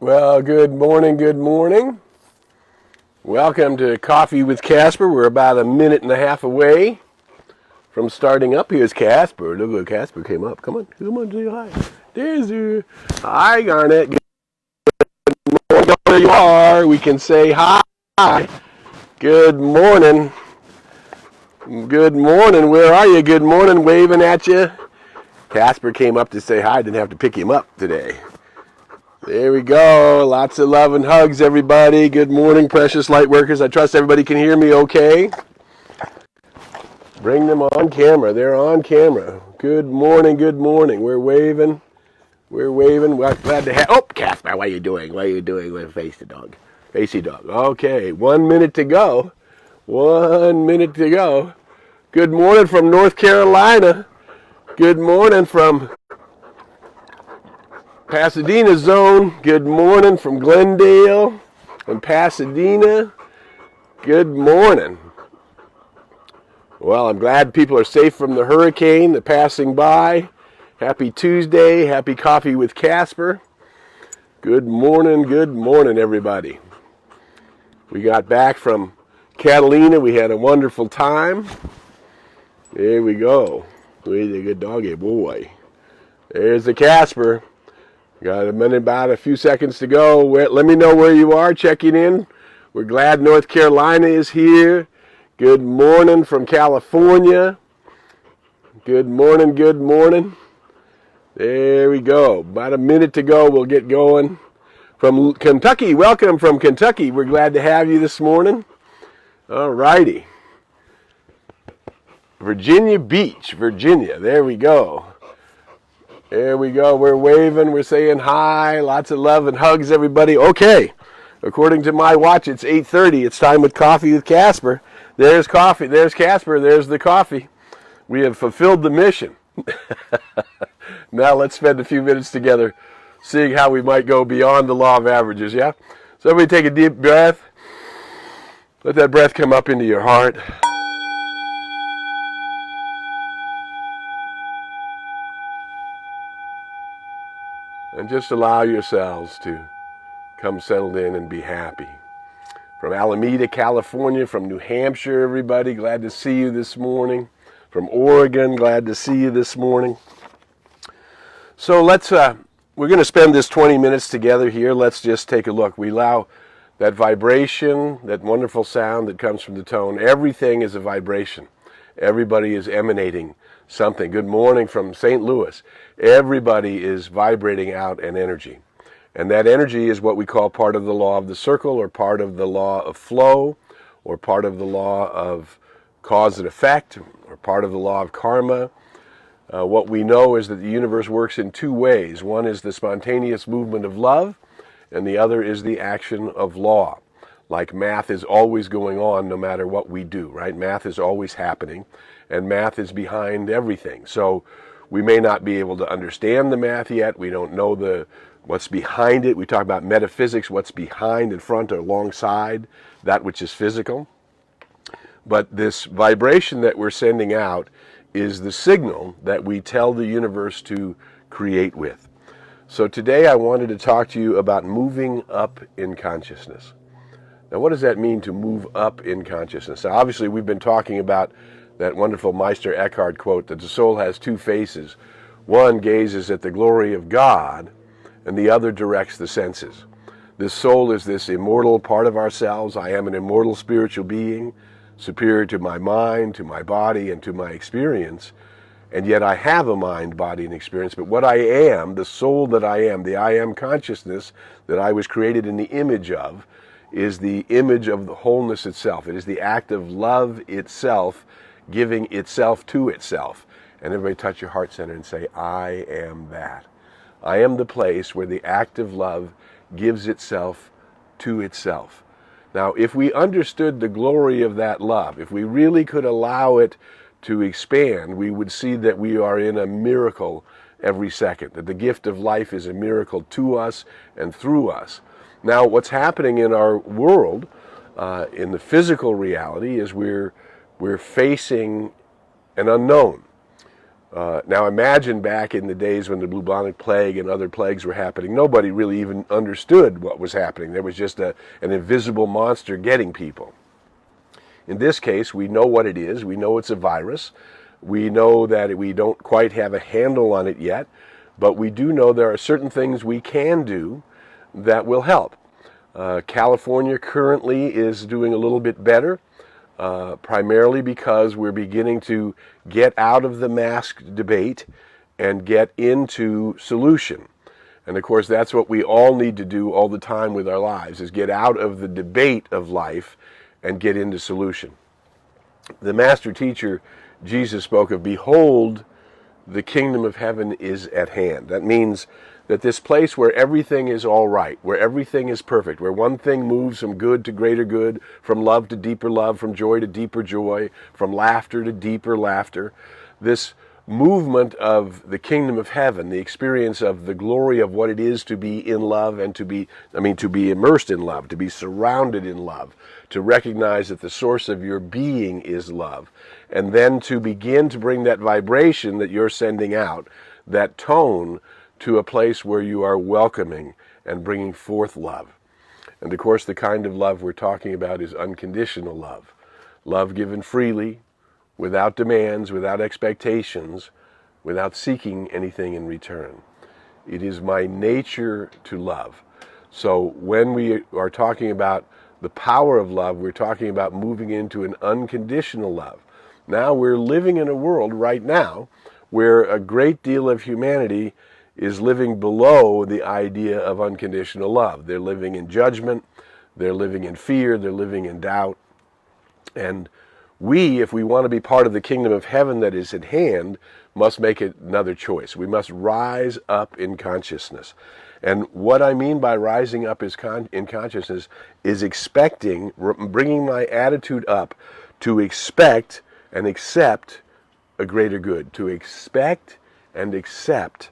Well, good morning, good morning. Welcome to Coffee with Casper. We're about a minute and a half away from starting up. Here's Casper. Look at Casper came up. Come on, say hi. There's her. Hi, Garnet. Good morning. Where you are, we can say hi. Good morning. Good morning. Where are you? Good morning. Waving at you. Casper came up to say hi. Didn't have to pick him up today. There we go. Lots of love and hugs, everybody. Good morning, precious light workers. I trust everybody can hear me okay. Bring them on camera. They're on camera. Good morning, good morning. We're waving. We're waving. We're glad to have... Oh, Casper, what are you doing? What are you doing with Face the Dog? Facey Dog. Okay, 1 minute to go. 1 minute to go. Good morning from North Carolina. Good morning from Pasadena zone. Good morning from Glendale and Pasadena. Good morning. Well, I'm glad people are safe from the hurricane that's passing by. Happy Tuesday. Happy Coffee with Casper. Good morning, everybody. We got back from Catalina. We had a wonderful time. There we go. He's a good doggy boy. There's the Casper. Got about a few seconds to go. Let me know where you are checking in. We're glad North Carolina is here. Good morning from California. Good morning, good morning. There we go. About a minute to go. We'll get going. From Kentucky, welcome from Kentucky. We're glad to have you this morning. All righty. Virginia Beach, Virginia. There we go. There we go. We're waving. We're saying hi. Lots of love and hugs, everybody. Okay. According to my watch, it's 8:30. It's time with Coffee with Casper. There's coffee. There's Casper. There's the coffee. We have fulfilled the mission. Now let's spend a few minutes together seeing how we might go beyond the law of averages, yeah? So everybody take a deep breath. Let that breath come up into your heart. And just allow yourselves to come settled in and be happy. From Alameda, California, from New Hampshire, everybody, glad to see you this morning. From Oregon, glad to see you this morning. So we're going to spend this 20 minutes together here. Let's just take a look. We allow that vibration, that wonderful sound that comes from the tone. Everything is a vibration. Everybody is emanating something. Good morning from St. Louis. Everybody is vibrating out an energy. And that energy is what we call part of the law of the circle, or part of the law of flow, or part of the law of cause and effect, or part of the law of karma. What we know is that the universe works in two ways. One is the spontaneous movement of love, and the other is the action of law. Like math is always going on no matter what we do, right? Math is always happening, and math is behind everything. So we may not be able to understand the math yet. We don't know what's behind it. We talk about metaphysics, what's behind, in front, or alongside that which is physical. But this vibration that we're sending out is the signal that we tell the universe to create with. So today I wanted to talk to you about moving up in consciousness. Now, what does that mean, to move up in consciousness? Now, obviously, we've been talking about that wonderful Meister Eckhart quote that the soul has two faces. One gazes at the glory of God, and the other directs the senses. This soul is this immortal part of ourselves. I am an immortal spiritual being, superior to my mind, to my body, and to my experience. And yet I have a mind, body, and experience. But what I am, the soul that I am, the I am consciousness that I was created in the image of, is the image of the wholeness itself. It is the act of love itself, giving itself to itself. And everybody touch your heart center and say, I am that. I am the place where the act of love gives itself to itself. Now, if we understood the glory of that love, if we really could allow it to expand, we would see that we are in a miracle every second, that the gift of life is a miracle to us and through us. Now, what's happening in our world, in the physical reality, is we're facing an unknown. Now imagine back in the days when the bubonic plague and other plagues were happening, nobody really even understood what was happening. There was just an invisible monster getting people. In this case, we know what it is. We know it's a virus. We know that we don't quite have a handle on it yet, but we do know there are certain things we can do that will help. California currently is doing a little bit better, primarily because we're beginning to get out of the mask debate and get into solution. And of course, that's what we all need to do all the time with our lives, is get out of the debate of life and get into solution. The master teacher, Jesus, spoke of, "Behold, the kingdom of heaven is at hand." That means that this place where everything is all right, where everything is perfect, where one thing moves from good to greater good, from love to deeper love, from joy to deeper joy, from laughter to deeper laughter, this movement of the kingdom of heaven, the experience of the glory of what it is to be in love and to be immersed in love, to be surrounded in love, to recognize that the source of your being is love, and then to begin to bring that vibration that you're sending out, that tone, to a place where you are welcoming and bringing forth love. And of course, the kind of love we're talking about is unconditional love. Love given freely, without demands, without expectations, without seeking anything in return. It is my nature to love. So when we are talking about the power of love, we're talking about moving into an unconditional love. Now we're living in a world right now where a great deal of humanity is living below the idea of unconditional love. They're living in judgment, they're living in fear, they're living in doubt. And we, if we want to be part of the kingdom of heaven that is at hand, must make another choice. We must rise up in consciousness. And what I mean by rising up in consciousness is expecting, bringing my attitude up to expect and accept a greater good. To expect and accept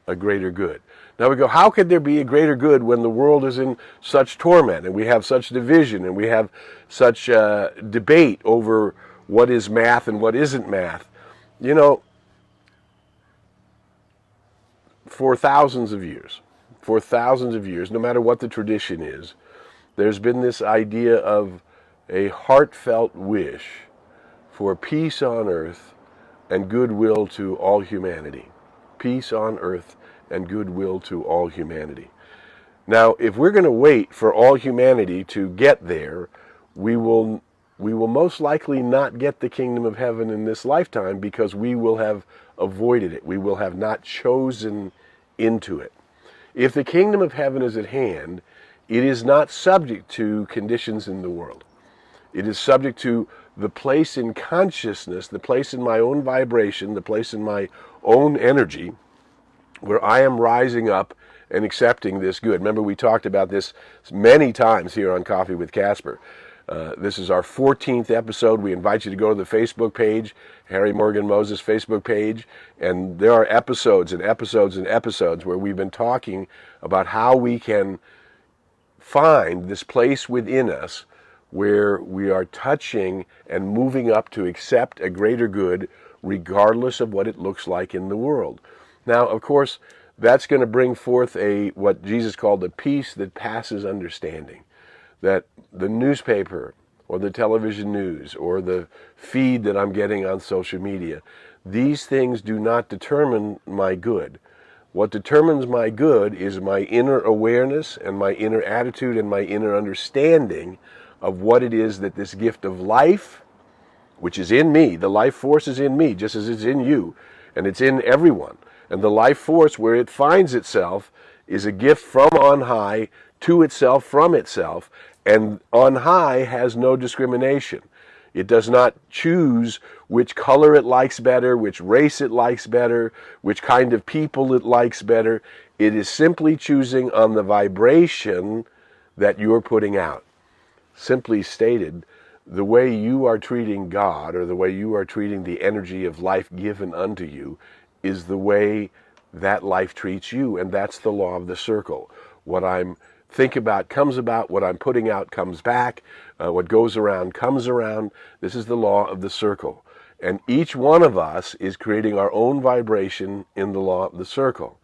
a greater good. Now we go, how could there be a greater good when the world is in such torment and we have such division and we have such debate over what is math and what isn't math? You know, for thousands of years, no matter what the tradition is, there's been this idea of a heartfelt wish for peace on earth and goodwill to all humanity. Peace on earth and goodwill to all humanity. Now, if we're going to wait for all humanity to get there, we will most likely not get the kingdom of heaven in this lifetime, because we will have avoided it. We will have not chosen into it. If the kingdom of heaven is at hand, it is not subject to conditions in the world. It is subject to the place in consciousness, the place in my own vibration, the place in my own energy, where I am rising up and accepting this good. Remember, we talked about this many times here on Coffee with Casper. This is our 14th episode. We invite you to go to the Facebook page, Harry Morgan Moses Facebook page, and there are episodes and episodes and episodes where we've been talking about how we can find this place within us where we are touching and moving up to accept a greater good, regardless of what it looks like in the world. Now, of course, that's going to bring forth what Jesus called a peace that passes understanding. That the newspaper or the television news or the feed that I'm getting on social media, these things do not determine my good. What determines my good is my inner awareness and my inner attitude and my inner understanding of what it is that this gift of life, which is in me, the life force is in me, just as it's in you, and it's in everyone. And the life force, where it finds itself, is a gift from on high to itself from itself. And on high has no discrimination. It does not choose which color it likes better, which race it likes better, which kind of people it likes better. It is simply choosing on the vibration that you're putting out. Simply stated, the way you are treating God, or the way you are treating the energy of life given unto you, is the way that life treats you, and that's the law of the circle. What I'm think about comes about, what I'm putting out comes back, what goes around comes around. This is the law of the circle. And each one of us is creating our own vibration in the law of the circle.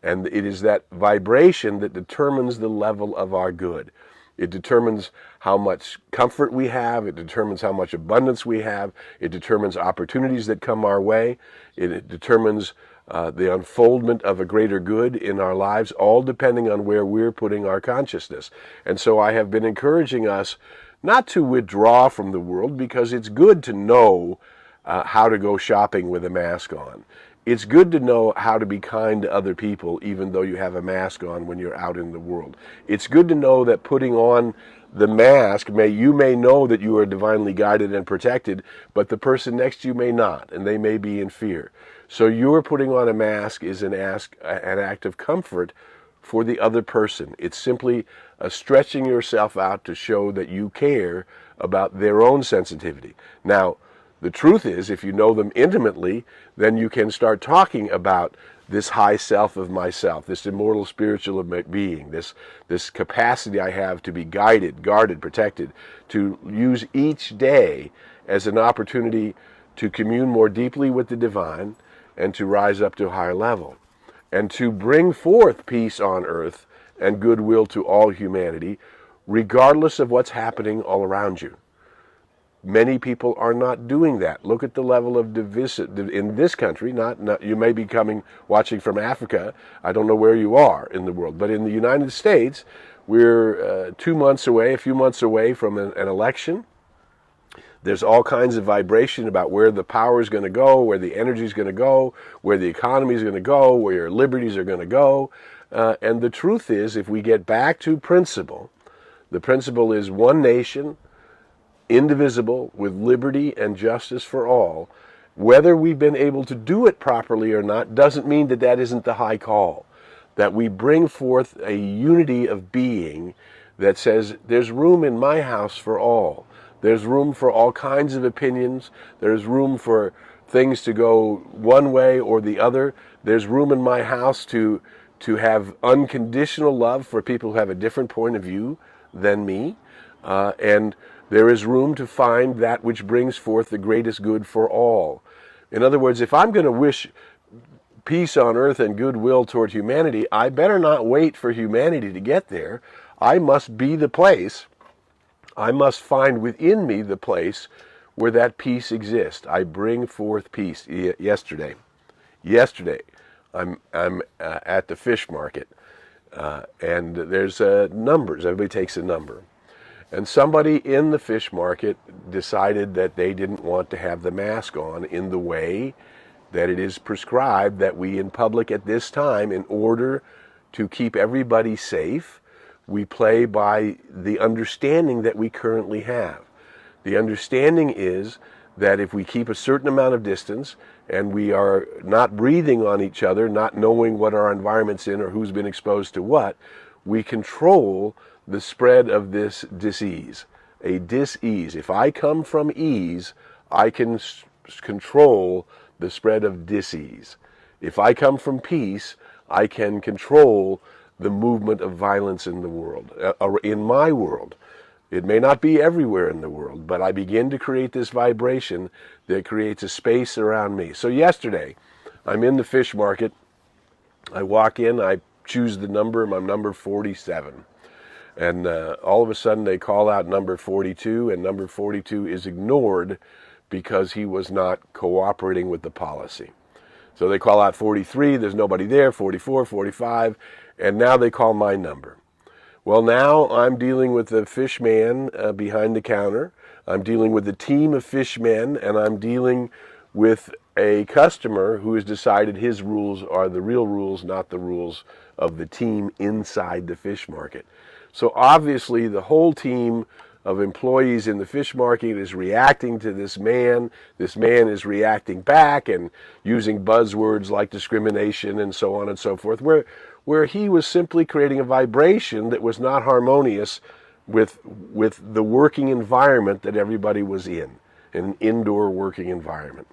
And it is that vibration that determines the level of our good. It determines how much comfort we have. It determines how much abundance we have. It determines opportunities that come our way. It determines the unfoldment of a greater good in our lives, all depending on where we're putting our consciousness. And so I have been encouraging us not to withdraw from the world, because it's good to know how to go shopping with a mask on. It's good to know how to be kind to other people even though you have a mask on when you're out in the world. It's good to know that putting on the mask, you may know that you are divinely guided and protected, but the person next to you may not, and they may be in fear. So your putting on a mask is an act of comfort for the other person. It's simply stretching yourself out to show that you care about their own sensitivity. Now, the truth is, if you know them intimately, then you can start talking about this high self of myself, this immortal spiritual being, this capacity I have to be guided, guarded, protected, to use each day as an opportunity to commune more deeply with the divine and to rise up to a higher level, and to bring forth peace on earth and goodwill to all humanity, regardless of what's happening all around you. Many people are not doing that. Look at the level of division in this country. Not you may be watching from Africa. I don't know where you are in the world, but in the United States, we're 2 months away, a few months away from an election. There's all kinds of vibration about where the power is going to go, where the energy is going to go, where the economy is going to go, where your liberties are going to go. And the truth is, if we get back to principle, the principle is one nation, indivisible, with liberty and justice for all. Whether we've been able to do it properly or not doesn't mean that that isn't the high call. That we bring forth a unity of being that says there's room in my house for all. There's room for all kinds of opinions. There's room for things to go one way or the other. There's room in my house to have unconditional love for people who have a different point of view than me. And there is room to find that which brings forth the greatest good for all. In other words, if I'm going to wish peace on earth and goodwill toward humanity, I better not wait for humanity to get there. I must be the place. I must find within me the place where that peace exists. I bring forth peace. Yesterday, I'm at the fish market, and there's numbers. Everybody takes a number. And somebody in the fish market decided that they didn't want to have the mask on in the way that it is prescribed that we in public at this time, in order to keep everybody safe, we play by the understanding that we currently have. The understanding is that if we keep a certain amount of distance and we are not breathing on each other, not knowing what our environment's in or who's been exposed to what, we control the spread of this disease, a dis-ease. If I come from ease, I can control the spread of dis-ease. If I come from peace, I can control the movement of violence in the world, in my world. It may not be everywhere in the world, but I begin to create this vibration that creates a space around me. So yesterday, I'm in the fish market. I walk in, I choose the number, I'm number 47. And all of a sudden they call out number 42, and number 42 is ignored because he was not cooperating with the policy. So they call out 43, there's nobody there, 44, 45, and now they call my number. Well, now I'm dealing with the fish man behind the counter. I'm dealing with a team of fishmen, and I'm dealing with a customer who has decided his rules are the real rules, not the rules of the team inside the fish market. So obviously the whole team of employees in the fish market is reacting to this man. This man is reacting back and using buzzwords like discrimination and so on and so forth, where he was simply creating a vibration that was not harmonious with the working environment that everybody was in, an indoor working environment.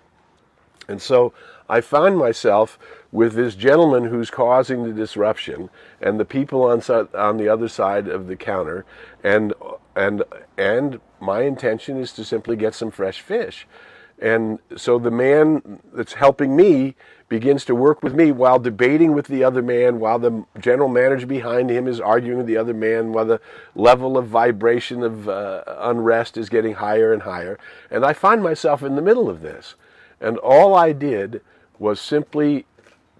And so I find myself with this gentleman who's causing the disruption and the people on the other side of the counter, and my intention is to simply get some fresh fish. And so the man that's helping me begins to work with me while debating with the other man, while the general manager behind him is arguing with the other man, while the level of vibration of unrest is getting higher and higher. And I find myself in the middle of this. And all I did was simply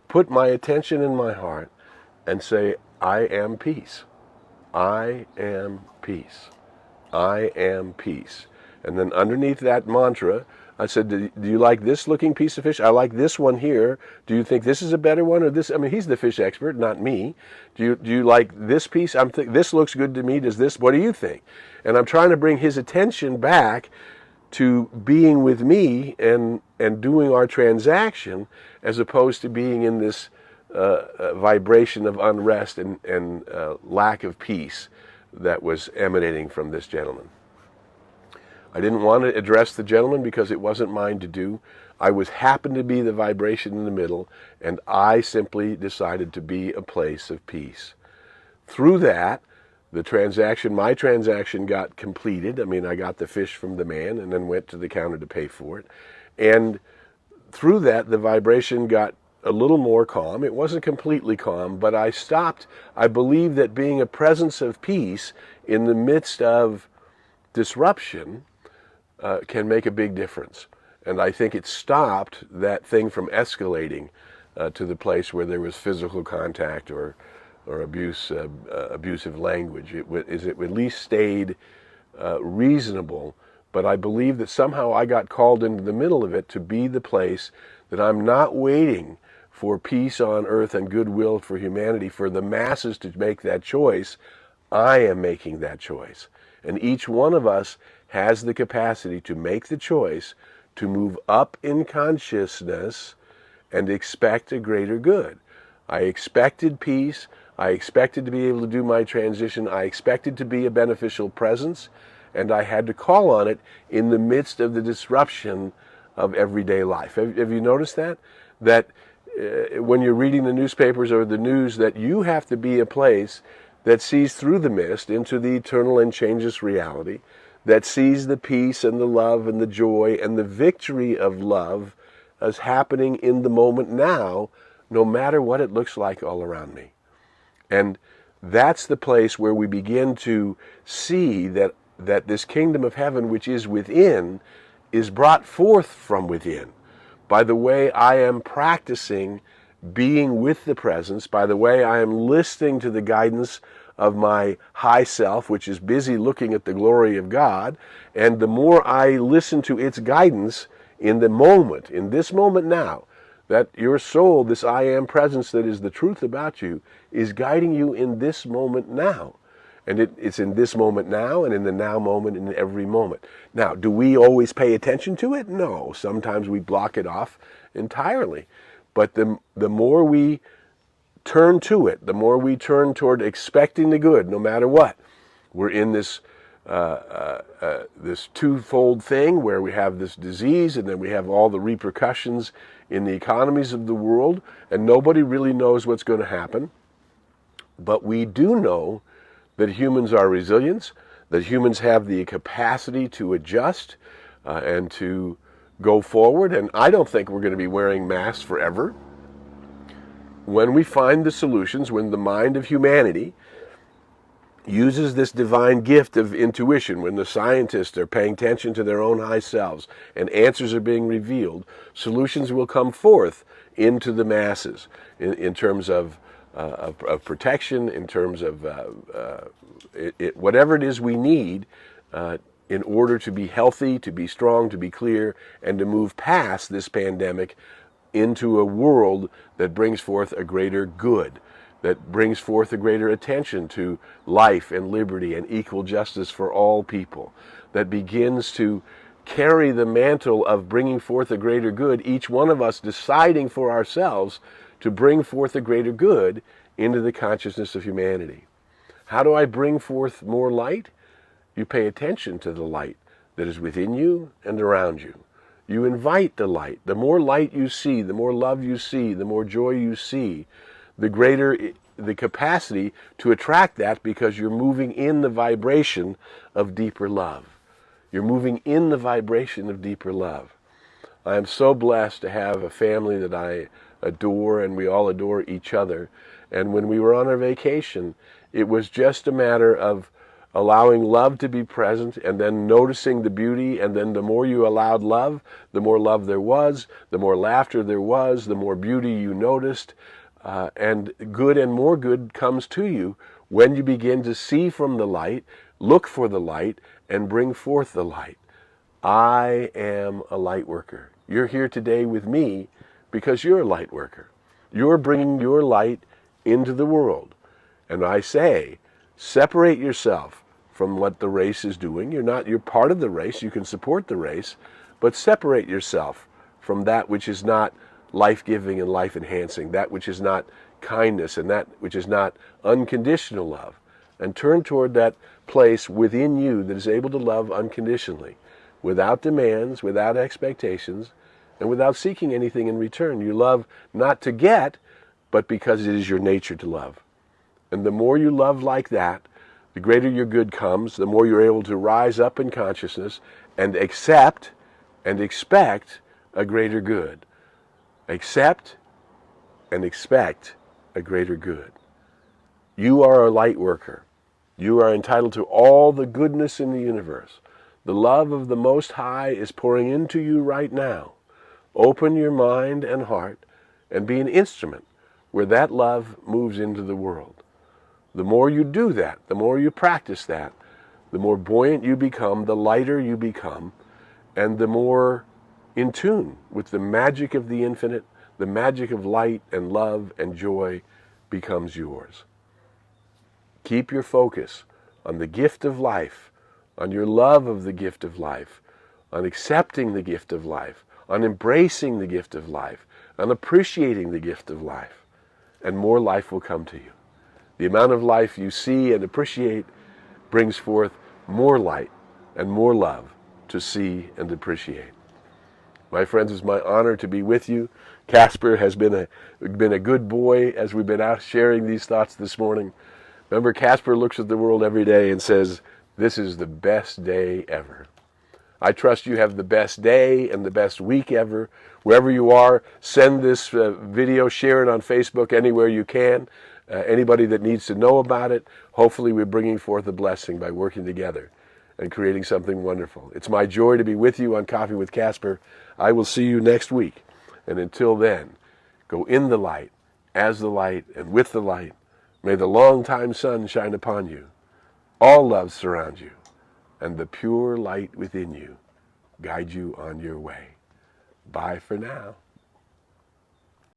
put my attention in my heart and say, I am peace. I am peace. I am peace. And then underneath that mantra, I said, do you like this looking piece of fish? I like this one here. Do you think this is a better one or this? I mean, he's the fish expert, not me. Do you like this piece? This looks good to me. What do you think? And I'm trying to bring his attention back to being with me and doing our transaction, as opposed to being in this vibration of unrest and lack of peace that was emanating from this gentleman. I didn't want to address the gentleman because it wasn't mine to do. I happened to be the vibration in the middle, and I simply decided to be a place of peace. Through that, my transaction got completed. I mean, I got the fish from the man and then went to the counter to pay for it. And through that, the vibration got a little more calm. It wasn't completely calm, but I stopped. I believe that being a presence of peace in the midst of disruption can make a big difference. And I think it stopped that thing from escalating to the place where there was physical contact or abusive language. It at least stayed reasonable, but I believe that somehow I got called into the middle of it to be the place that I'm not waiting for peace on earth and goodwill for humanity, for the masses to make that choice. I am making that choice. And each one of us has the capacity to make the choice to move up in consciousness and expect a greater good. I expected peace. I expected to be able to do my transition. I expected to be a beneficial presence, and I had to call on it in the midst of the disruption of everyday life. Have you noticed that? That when you're reading the newspapers or the news, that you have to be a place that sees through the mist into the eternal and changeless reality, that sees the peace and the love and the joy and the victory of love as happening in the moment now, no matter what it looks like all around me. And that's the place where we begin to see that this kingdom of heaven, which is within, is brought forth from within by the way I am practicing being with the presence, by the way I am listening to the guidance of my high self, which is busy looking at the glory of God. And the more I listen to its guidance in the moment, in this moment now, that your soul, this I am presence that is the truth about you, is guiding you in this moment now. And it's in this moment now and in the now moment and in every moment. Now, do we always pay attention to it? No. Sometimes we block it off entirely. But the more we turn to it, the more we turn toward expecting the good, no matter what. We're in this this twofold thing where we have this disease and then we have all the repercussions in the economies of the world, and nobody really knows what's going to happen. But we do know that humans are resilient, that humans have the capacity to adjust and to go forward. And I don't think we're going to be wearing masks forever. When we find the solutions, when the mind of humanity uses this divine gift of intuition, when the scientists are paying attention to their own high selves and answers are being revealed, solutions will come forth into the masses in terms of protection, in terms of whatever it is we need in order to be healthy, to be strong, to be clear, and to move past this pandemic into a world that brings forth a greater good, that brings forth a greater attention to life and liberty and equal justice for all people, that begins to carry the mantle of bringing forth a greater good, each one of us deciding for ourselves to bring forth a greater good into the consciousness of humanity. How do I bring forth more light? You pay attention to the light that is within you and around you. You invite the light. The more light you see, the more love you see, the more joy you see, the greater the capacity to attract that, because you're moving in the vibration of deeper love. You're moving in the vibration of deeper love. I am so blessed to have a family that I adore, and we all adore each other. And when we were on our vacation, it was just a matter of allowing love to be present and then noticing the beauty. And then the more you allowed love, the more love there was, the more laughter there was, the more beauty you noticed. And good and more good comes to you when you begin to see from the light, look for the light, and bring forth the light. I am a light worker. You're here today with me because you're a light worker. You're bringing your light into the world. And I say, separate yourself from what the race is doing. You're part of the race. You can support the race, but separate yourself from that which is not life-giving and life-enhancing, that which is not kindness and that which is not unconditional love, and turn toward that place within you that is able to love unconditionally, without demands, without expectations, and without seeking anything in return. You love not to get, but because it is your nature to love. And the more you love like that, the greater your good comes, the more you're able to rise up in consciousness and accept and expect a greater good. Accept and expect a greater good. You are a light worker. You are entitled to all the goodness in the universe. The love of the Most High is pouring into you right now. Open your mind and heart and be an instrument where that love moves into the world. The more you do that, the more you practice that, the more buoyant you become, the lighter you become, and the more in tune with the magic of the infinite, the magic of light and love and joy becomes yours. Keep your focus on the gift of life, on your love of the gift of life, on accepting the gift of life, on embracing the gift of life, on appreciating the gift of life, and more life will come to you. The amount of life you see and appreciate brings forth more light and more love to see and appreciate. My friends, it's my honor to be with you. Casper has been a good boy as we've been out sharing these thoughts this morning. Remember, Casper looks at the world every day and says, "This is the best day ever." I trust you have the best day and the best week ever. Wherever you are, send this video, share it on Facebook anywhere you can. Anybody that needs to know about it, hopefully we're bringing forth a blessing by working together and creating something wonderful. It's my joy to be with you on Coffee with Casper. I will see you next week. And until then, go in the light, as the light, and with the light. May the long-time sun shine upon you. All love surround you, and the pure light within you guide you on your way. Bye for now.